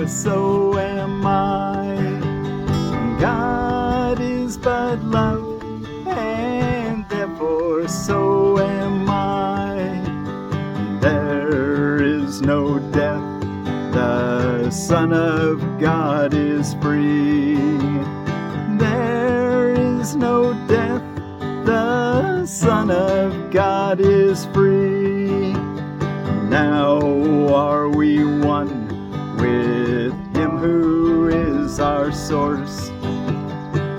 therefore so am I. God is but love, and therefore so am I. There is no death, the Son of God is free. There is no death, the Son of God is free. Now are we one with Him who is our source.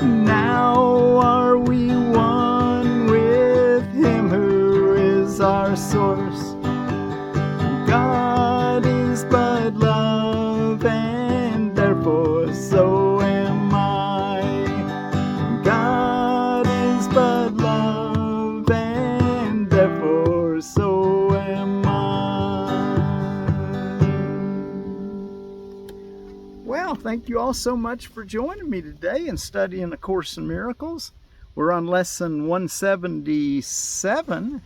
Now are we one with Him who is our source. God is but love, and therefore so am I. God is but love, and therefore so am I. Well, thank you all so much for joining me today and studying A Course in Miracles. We're on lesson 177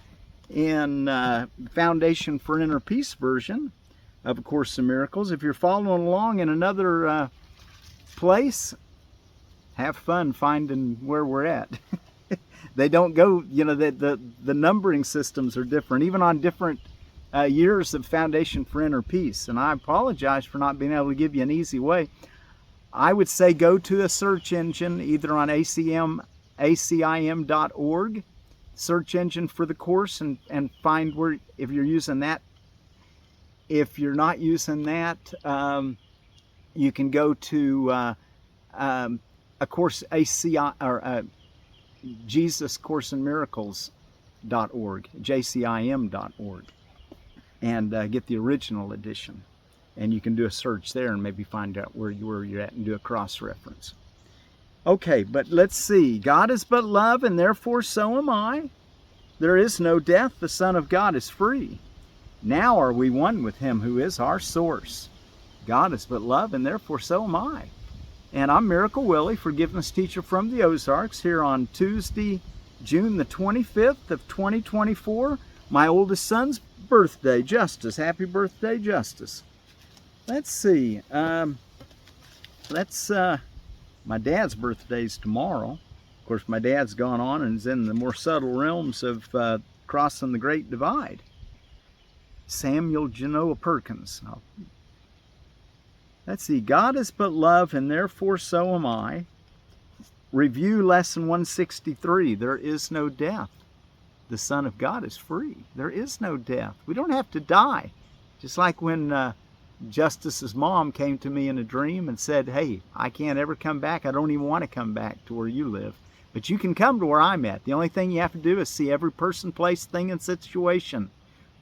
in Foundation for Inner Peace version of A Course in Miracles. If you're following along in another place, have fun finding where we're at. They don't go, you know, the numbering systems are different, even on different years of Foundation for Inner Peace. And I apologize for not being able to give you an easy way. I would say go to a search engine, either on acim.org, search engine for the course, and find where, if you're using that. If you're not using that, you can go to A Course ACI or Jesus Course in Miracles.org, jcim.org, and get the original edition. And you can do a search there and maybe find out where you're at and do a cross-reference. Okay, but let's see. God is but love, and therefore so am I. There is no death. The Son of God is free. Now are we one with Him who is our source. God is but love, and therefore so am I. And I'm Miracle Willie, forgiveness teacher from the Ozarks, here on Tuesday, June the 25th of 2024. My oldest son's birthday, Justice. Happy birthday, Justice. Let's see. My dad's birthday's tomorrow. Of course, my dad's gone on and is in the more subtle realms of crossing the Great Divide. Samuel Genoa Perkins. Let's see. God is but love, and therefore so am I. Review lesson 163. There is no death. The Son of God is free. There is no death. We don't have to die. Just like when Justice's mom came to me in a dream and said, hey, I can't ever come back. I don't even want to come back to where you live. But you can come to where I'm at. The only thing you have to do is see every person, place, thing, and situation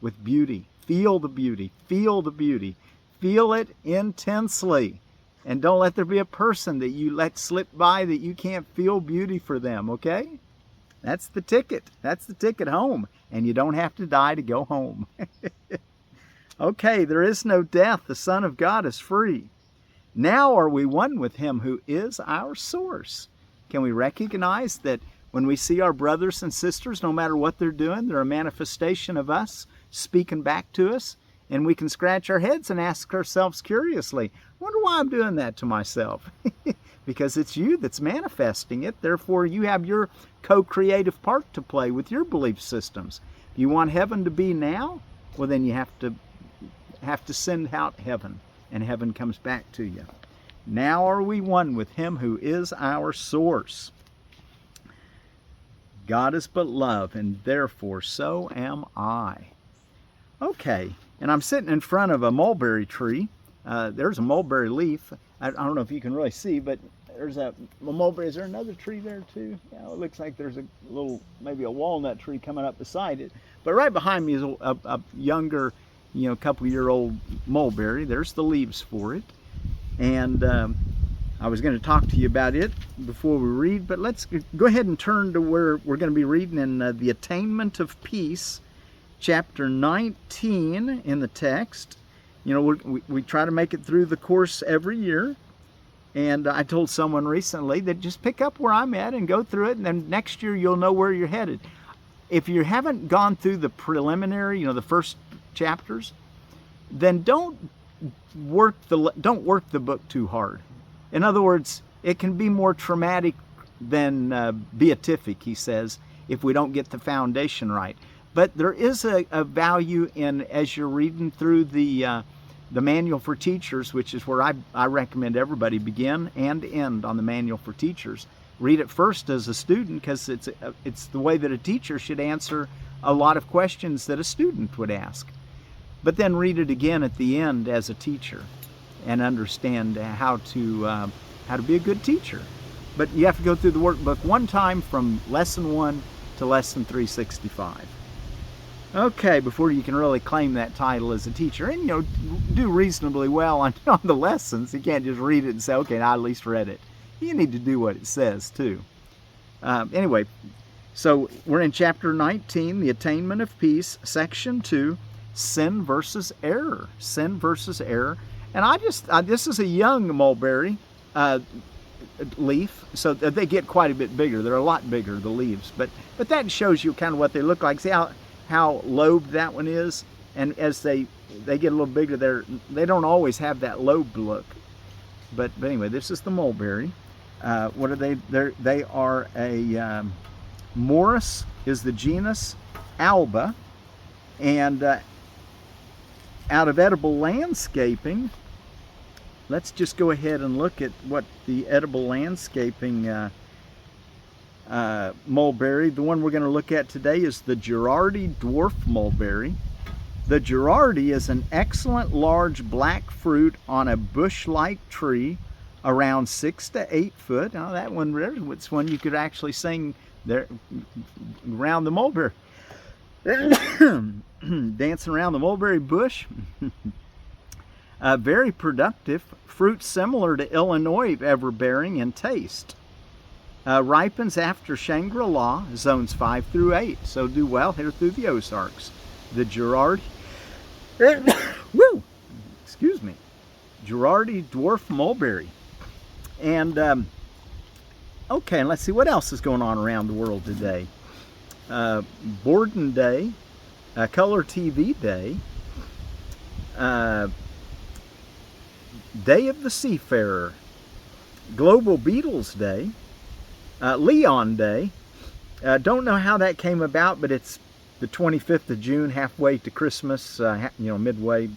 with beauty. Feel the beauty. Feel the beauty. Feel it intensely. And don't let there be a person that you let slip by that you can't feel beauty for them, okay? That's the ticket. That's the ticket home. And you don't have to die to go home. Okay, there is no death. The Son of God is free. Now are we one with Him who is our source. Can we recognize that when we see our brothers and sisters, no matter what they're doing, they're a manifestation of us speaking back to us? And we can scratch our heads and ask ourselves curiously, I wonder why I'm doing that to myself. Because it's you that's manifesting it. Therefore, you have your co-creative part to play with your belief systems. If you want heaven to be now, well, then you have to send out heaven, and heaven comes back to you. Now are we one with Him who is our source. God is but love, and therefore so am I. Okay, and I'm sitting in front of a mulberry tree. There's a mulberry leaf. I don't know if you can really see, but there's a mulberry. Is there another tree there too? Yeah, it looks like there's a little, maybe a walnut tree coming up beside it. But right behind me is a younger, couple-year-old mulberry. There's the leaves for it. And I was going to talk to you about it before we read, but let's go ahead and turn to where we're going to be reading in the Attainment of Peace, chapter 19 in the text. We try to make it through the course every year. And I told someone recently that just pick up where I'm at and go through it, and then next year you'll know where you're headed. If you haven't gone through the preliminary, the first chapters, then don't don't work the book too hard. In other words, it can be more traumatic than beatific, he says, if we don't get the foundation right. But there is a value in, as you're reading through the Manual for Teachers, which is where I recommend everybody begin and end on the Manual for Teachers. Read it first as a student, because it's the way that a teacher should answer a lot of questions that a student would ask. But then read it again at the end as a teacher and understand how to be a good teacher. But you have to go through the workbook one time from lesson 1 to lesson 365. Okay, before you can really claim that title as a teacher, and do reasonably well on the lessons. You can't just read it and say, okay, I at least read it. You need to do what it says too. Anyway, so we're in chapter 19, the Attainment of Peace, section 2, sin versus error. Sin versus error. And this is a young mulberry leaf, so they get quite a bit bigger. They're a lot bigger, the leaves, but that shows you kind of what they look like. See how lobed that one is, and as they get a little bigger, they don't always have that lobed look. But anyway, this is the mulberry. What are they? They are a Morus is the genus, Alba, and out of edible landscaping, let's just go ahead and look at what the edible landscaping mulberry, the one we're going to look at today, is the Girardi dwarf mulberry. The Girardi is an excellent large black fruit on a bush-like tree around 6 to 8 foot. Now that one, it's one you could actually sing there around the mulberry. Dancing around the mulberry bush. Very productive. Fruit similar to Illinois everbearing in taste. Ripens after Shangri-La, zones 5 through 8. So do well here through the Ozarks. The Girardi, woo, excuse me, Girardi dwarf mulberry. And okay, let's see what else is going on around the world today. Borden Day, Color TV Day, Day of the Seafarer, Global Beatles Day, Leon Day. Don't know how that came about, but it's the 25th of June, halfway to Christmas, midway.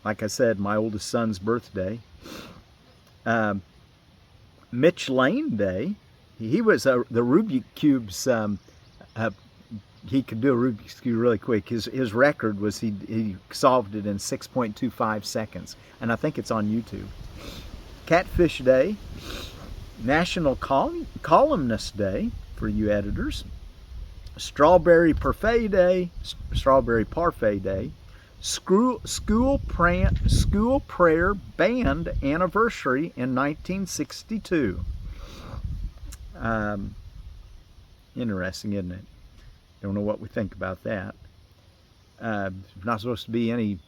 Like I said, my oldest son's birthday. Mitch Lane Day. He was the Rubik's Cube's, he could do a Rubik's Cube really quick. His record was he solved it in 6.25 seconds. And I think it's on YouTube. Catfish Day. National Columnist Day for you editors. Strawberry Parfait Day. Strawberry Parfait Day. School Prayer Band Anniversary in 1962. Interesting, isn't it? Don't know what we think about that. Not supposed to be any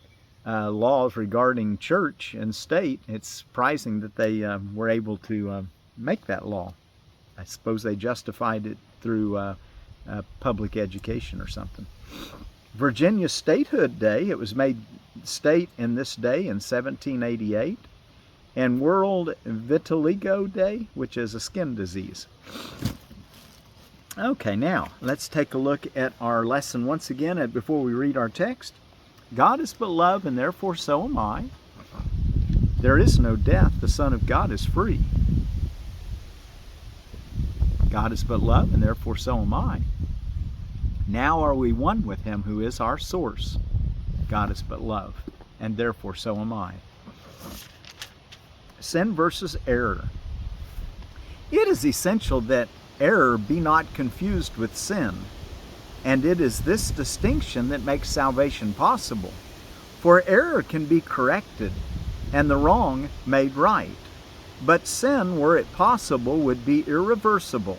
laws regarding church and state. It's surprising that they were able to make that law. I suppose they justified it through public education or something. Virginia Statehood Day. It was made state in this day in 1788. And World Vitiligo Day, which is a skin disease. Okay, now let's take a look at our lesson once again before we read our text. God is but love, and therefore so am I. There is no death. The Son of God is free. God is but love, and therefore so am I. Now are we one with him who is our source. God is but love, and therefore so am I. Sin versus error. It is essential that error be not confused with sin, and it is this distinction that makes salvation possible. For error can be corrected, and the wrong made right. But sin, were it possible, would be irreversible.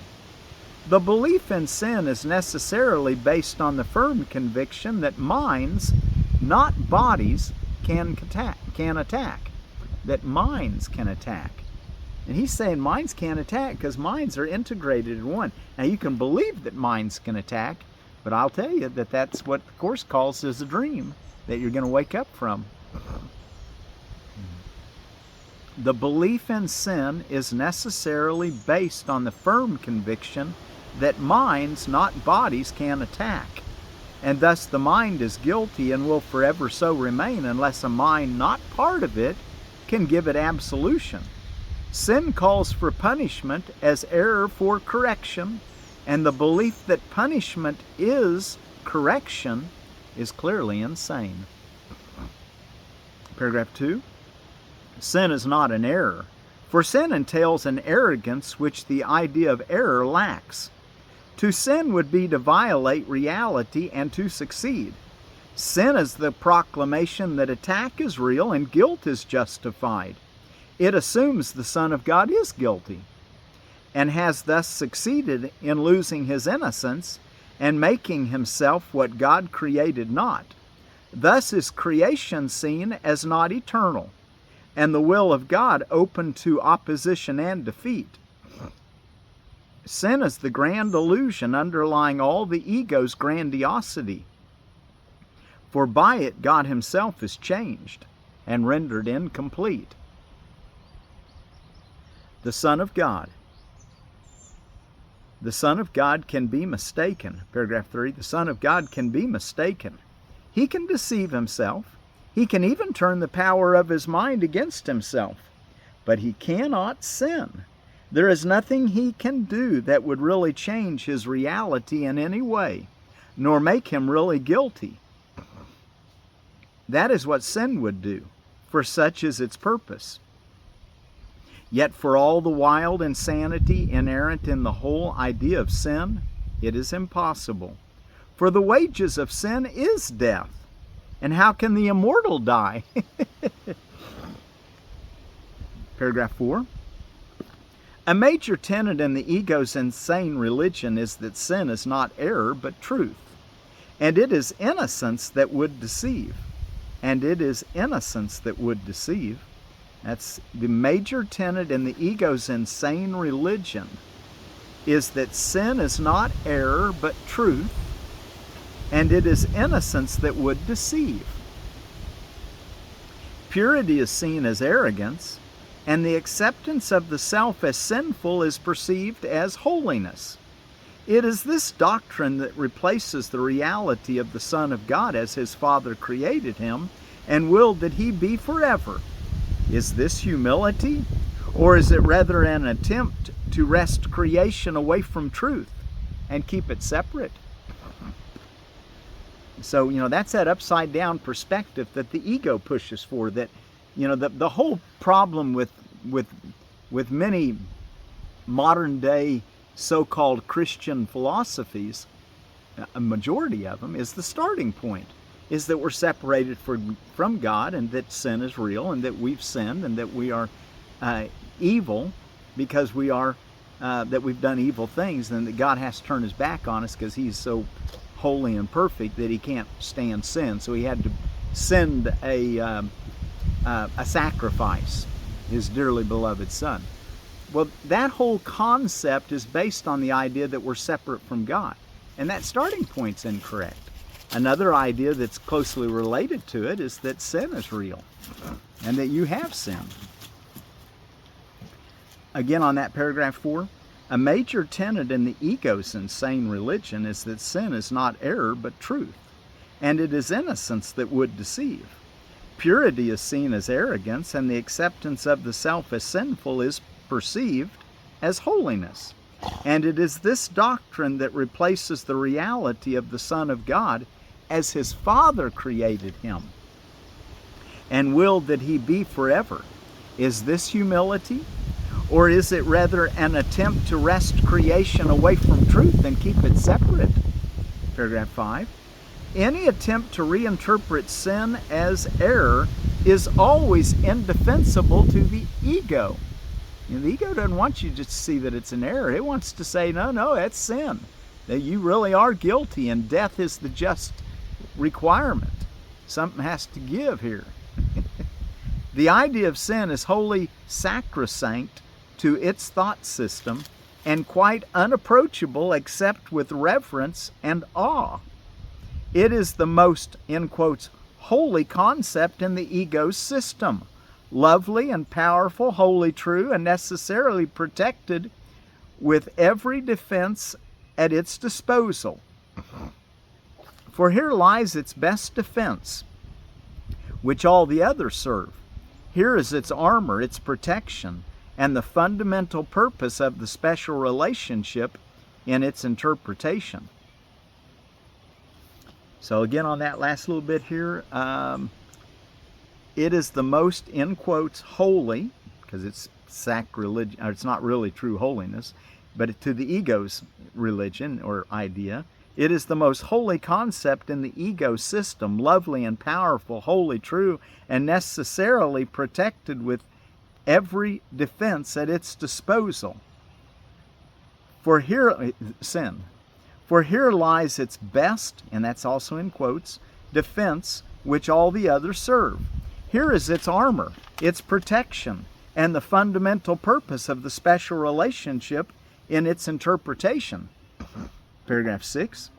The belief in sin is necessarily based on the firm conviction that minds, not bodies, can attack. That minds can attack. And he's saying minds can't attack because minds are integrated in one. Now you can believe that minds can attack, But I'll tell you that that's what the Course calls as a dream that you're going to wake up from. The belief in sin is necessarily based on the firm conviction that minds, not bodies, can attack. And thus the mind is guilty and will forever so remain unless a mind not part of it can give it absolution. Sin calls for punishment as error for correction, and the belief that punishment is correction is clearly insane. Paragraph 2. Sin is not an error, for sin entails an arrogance which the idea of error lacks. To sin would be to violate reality and to succeed. Sin is the proclamation that attack is real and guilt is justified. It assumes the Son of God is guilty and has thus succeeded in losing his innocence and making himself what God created not. Thus is creation seen as not eternal, and the will of God open to opposition and defeat. Sin is the grand illusion underlying all the ego's grandiosity, for by it God himself is changed and rendered incomplete. The Son of God. The Son of God can be mistaken. Paragraph 3, the Son of God can be mistaken. He can deceive himself. He can even turn the power of his mind against himself. But he cannot sin. There is nothing he can do that would really change his reality in any way, nor make him really guilty. That is what sin would do, for such is its purpose. Yet for all the wild insanity inherent in the whole idea of sin, it is impossible. For the wages of sin is death. And how can the immortal die? Paragraph 4. A major tenet in the ego's insane religion is that sin is not error but truth. And it is innocence that would deceive. And it is innocence that would deceive. That's the major tenet in the ego's insane religion, is that sin is not error but truth, and it is innocence that would deceive. Purity is seen as arrogance, and the acceptance of the self as sinful is perceived as holiness. It is this doctrine that replaces the reality of the Son of God as his Father created him and willed that he be forever. Is this humility, or is it rather an attempt to wrest creation away from truth and keep it separate? So, that's that upside down perspective that the ego pushes for, that, the whole problem with many modern day so-called Christian philosophies, a majority of them, is the starting point, is that we're separated from God, and that sin is real, and that we've sinned, and that we are evil because that we've done evil things, and that God has to turn his back on us because he's so holy and perfect that he can't stand sin. So he had to send a sacrifice, his dearly beloved Son. Well, that whole concept is based on the idea that we're separate from God. And that starting point's incorrect. Another idea that's closely related to it is that sin is real and that you have sinned. Again, on that paragraph 4, a major tenet in the ego's insane religion is that sin is not error but truth, and it is innocence that would deceive. Purity is seen as arrogance, and the acceptance of the self as sinful is perceived as holiness. And it is this doctrine that replaces the reality of the Son of God as his Father created him and willed that he be forever. Is this humility? Or is it rather an attempt to wrest creation away from truth and keep it separate? Paragraph 5. Any attempt to reinterpret sin as error is always indefensible to the ego. The ego doesn't want you to see that it's an error. It wants to say, no, that's sin. That you really are guilty, and death is the just requirement. Something has to give here. The idea of sin is wholly sacrosanct to its thought system and quite unapproachable except with reverence and awe. It is the most, in quotes, holy concept in the ego's system, lovely and powerful, wholly true, and necessarily protected with every defense at its disposal. For here lies its best defense, which all the others serve. Here is its armor, its protection, and the fundamental purpose of the special relationship in its interpretation. So again, on that last little bit here, it is the most, in quotes, holy, because it's sacrilegious, or it's not really true holiness, but to the ego's religion or idea, it is the most holy concept in the ego system, lovely and powerful, wholly true, and necessarily protected with every defense at its disposal. For here, sin. For here lies its best, and that's also in quotes, defense, which all the others serve. Here is its armor, its protection, and the fundamental purpose of the special relationship in its interpretation. Paragraph 6.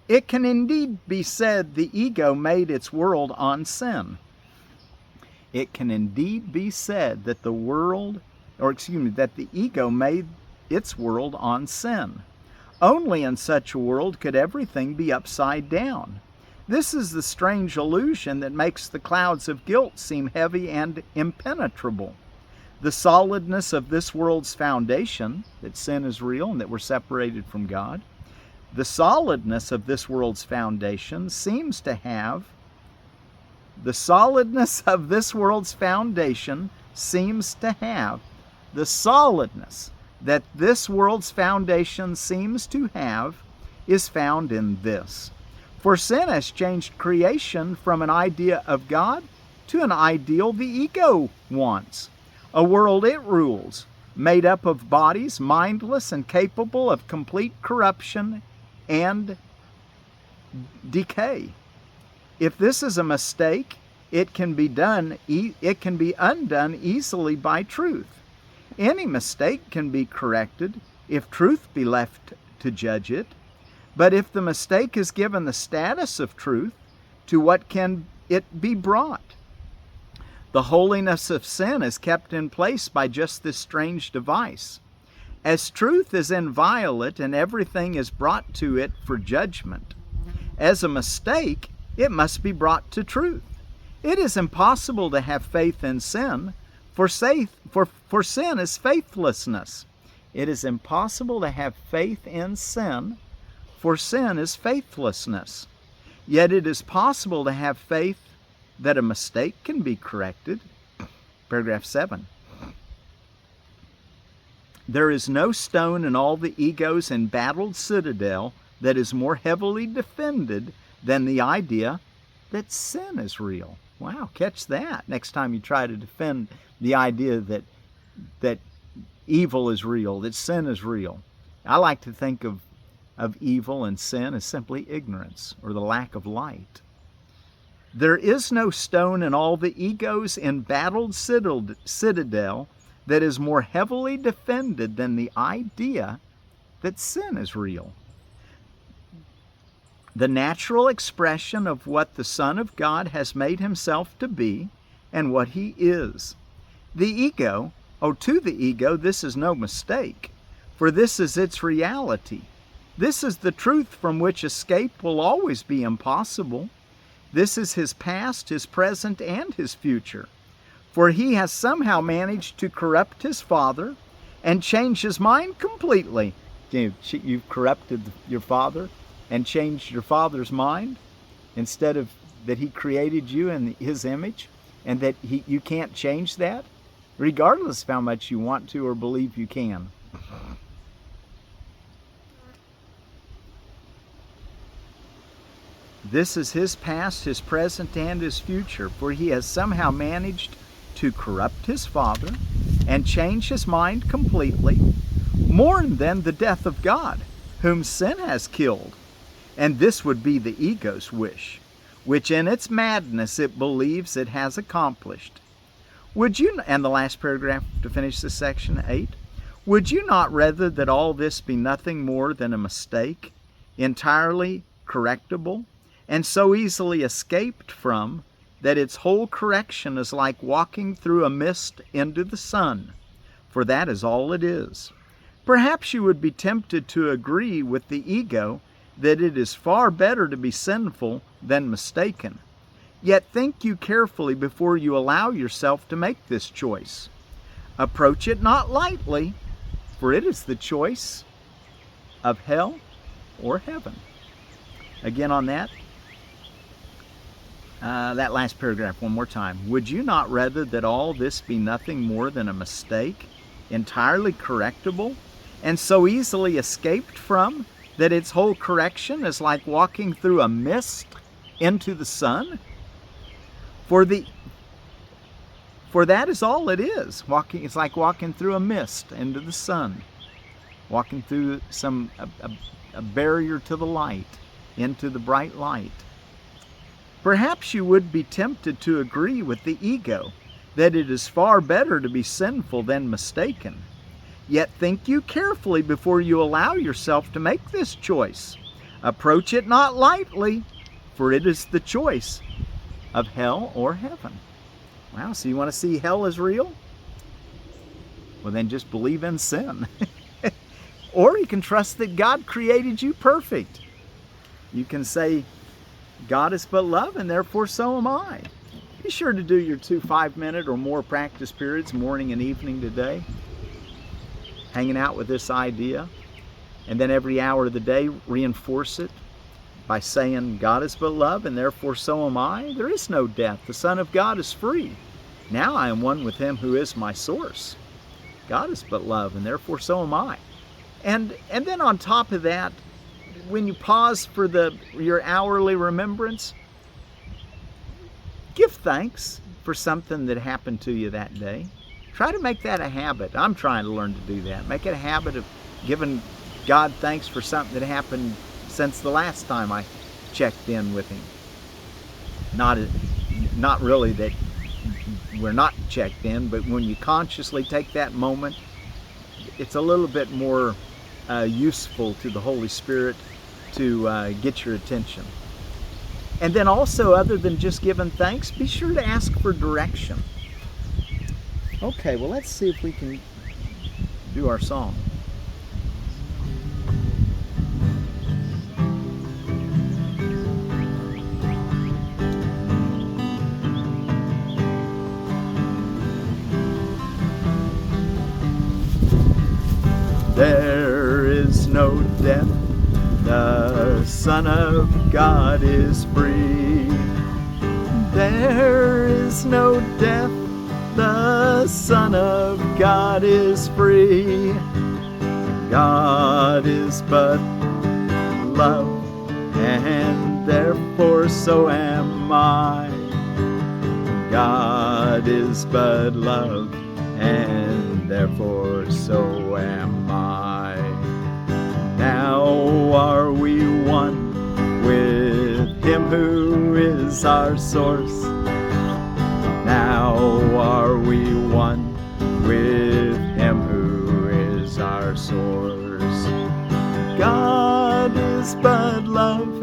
It can indeed be said the ego made its world on sin. It can indeed be said that the ego made its world on sin. Only in such a world could everything be upside down. This is the strange illusion that makes the clouds of guilt seem heavy and impenetrable. The solidness of this world's foundation, that sin is real and that we're separated from God, the solidness of this world's foundation seems to have the solidness of this world's foundation seems to have the solidness that this world's foundation seems to have is found in this. For sin has changed creation from an idea of God to an ideal the ego wants, a world it rules, made up of bodies mindless and capable of complete corruption and decay. If this is a mistake, it can be undone easily by truth. Any mistake can be corrected if truth be left to judge it. But if the mistake is given the status of truth, to what can it be brought? The holiness of sin is kept in place by just this strange device. As truth is inviolate and everything is brought to it for judgment, as a mistake, it must be brought to truth. It is impossible to have faith in sin, for sin is faithlessness. It is impossible to have faith in sin, for sin is faithlessness. Yet it is possible to have faith that a mistake can be corrected. Paragraph 7. There is no stone in all the ego's embattled citadel that is more heavily defended than the idea that sin is real. Wow, catch that next time you try to defend the idea that evil is real, that sin is real. I like to think of evil and sin as simply ignorance or the lack of light. There is no stone in all the ego's embattled citadel that is more heavily defended than the idea that sin is real. The natural expression of what the Son of God has made himself to be and what he is. The ego, to the ego, this is no mistake, for this is its reality. This is the truth from which escape will always be impossible. This is his past, his present, and his future. For he has somehow managed to corrupt his father and change his mind completely. You've corrupted your father and changed your father's mind instead of that he created you in his image, and that you can't change that, regardless of how much you want to or believe you can. This is his past, his present, and his future, for he has somehow managed to corrupt his father and change his mind completely, more than the death of God, whom sin has killed. And this would be the ego's wish, which in its madness it believes it has accomplished. And the last paragraph to finish this section, 8. Would you not rather that all this be nothing more than a mistake, entirely correctable, and so easily escaped from, that its whole correction is like walking through a mist into the sun? For that is all it is. Perhaps you would be tempted to agree with the ego that it is far better to be sinful than mistaken. Yet think you carefully before you allow yourself to make this choice. Approach it not lightly, for it is the choice of hell or heaven. Again on that last paragraph one more time. Would you not rather that all this be nothing more than a mistake, entirely correctable, and so easily escaped from, that its whole correction is like walking through a mist into the sun? For that is all it is. It's like walking through a mist into the sun, walking through a barrier to the light, into the bright light. Perhaps you would be tempted to agree with the ego that it is far better to be sinful than mistaken. Yet think you carefully before you allow yourself to make this choice. Approach it not lightly, for it is the choice of hell or heaven. Wow, so you want to see hell is real? Well, then just believe in sin. Or you can trust that God created you perfect. You can say, God is but love, and therefore so am I. Be sure to do your 2 5-minute or more practice periods, morning and evening today, hanging out with this idea. And then every hour of the day, reinforce it by saying, God is but love, and therefore so am I. There is no death. The Son of God is free. Now I am one with Him who is my source. God is but love, and therefore so am I. And then on top of that, when you pause for your hourly remembrance, give thanks for something that happened to you that day. Try to make that a habit. I'm trying to learn to do that. Make it a habit of giving God thanks for something that happened since the last time I checked in with Him. Not really that we're not checked in, but when you consciously take that moment, it's a little bit more useful to the Holy Spirit to get your attention. And then also, other than just giving thanks, be sure to ask for direction. Okay, well, let's see if we can do our song. There is no death, the Son of God is free. There is no death, the Son of God is free. God is but love, and therefore so am I. God is but love, and therefore so am I. Now are we one with Him who is our source. Now are we one with Him who is our source. God is but love,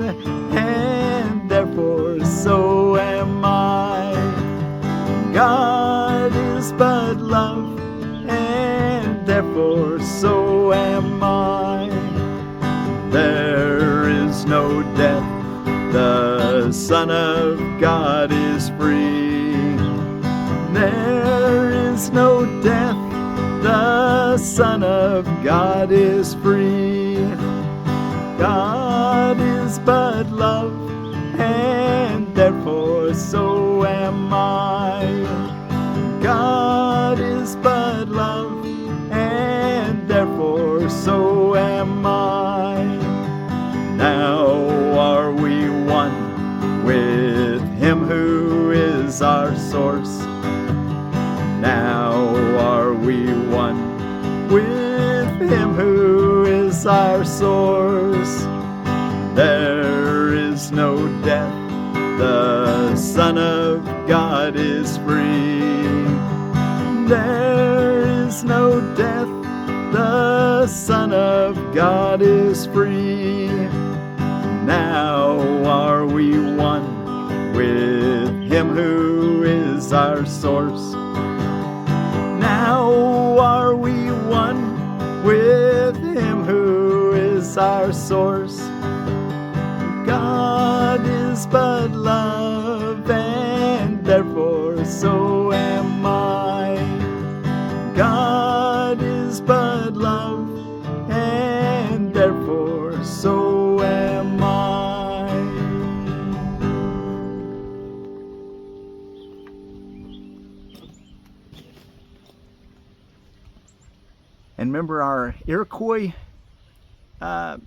and therefore so am I. God is but love, and therefore so am I. There is no death, the Son of God is free. There is no death, the Son of God is free. God is but love, and therefore so am I. God is but love, and therefore so am I. Now are we one with Him who is our source. Now are we one with Him who is our source. There is no death, the Son of God is free. There is no death, the Son of God is free. Now are we one with Him who is our source. Now are we one with Him who is our source. God is but love, and therefore so am I. God is but love, and therefore so am I. And remember our Iroquois, was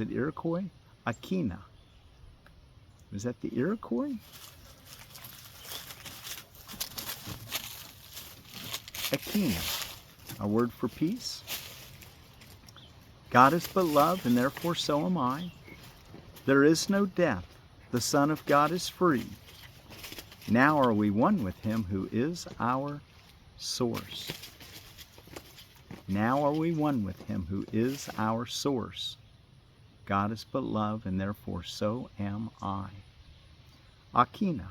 it Iroquois? Aquene. Was that the Iroquois? Aquene, a word for peace. God is but love, and therefore so am I. There is no death. The Son of God is free. Now are we one with Him who is our source. Now are we one with Him who is our source. God is but love, and therefore so am I. Aquene.